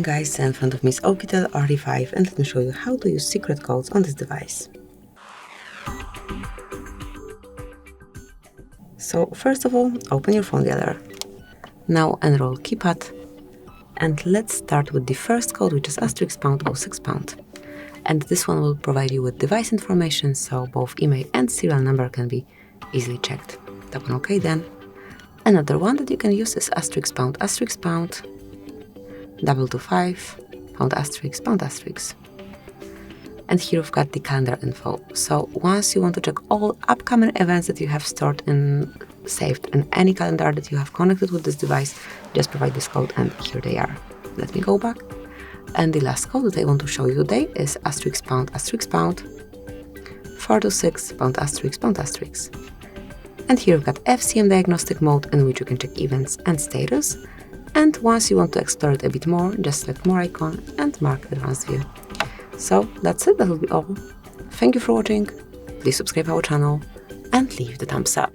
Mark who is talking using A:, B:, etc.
A: Guys, in front of me is OUKITEL RT5 and let me show you how to use secret codes on this device. So first of all, open your phone dealer. Now enroll keypad and let's start with the first code, which is *#06#. And this one will provide you with device information, so both email and serial number can be easily checked. Tap on OK then. Another one that you can use is *##, 225, ###. And here we've got the calendar info. So once you want to check all upcoming events that you have saved in any calendar that you have connected with this device, just provide this code and here they are. Let me go back. And the last code that I want to show you today is *##, 426, *##. And here we've got FCM diagnostic mode in which you can check events and status. And once you want to explore it a bit more, just select more icon and mark advanced view. So that's it, that will be all. Thank you for watching, please subscribe our channel and leave the thumbs up.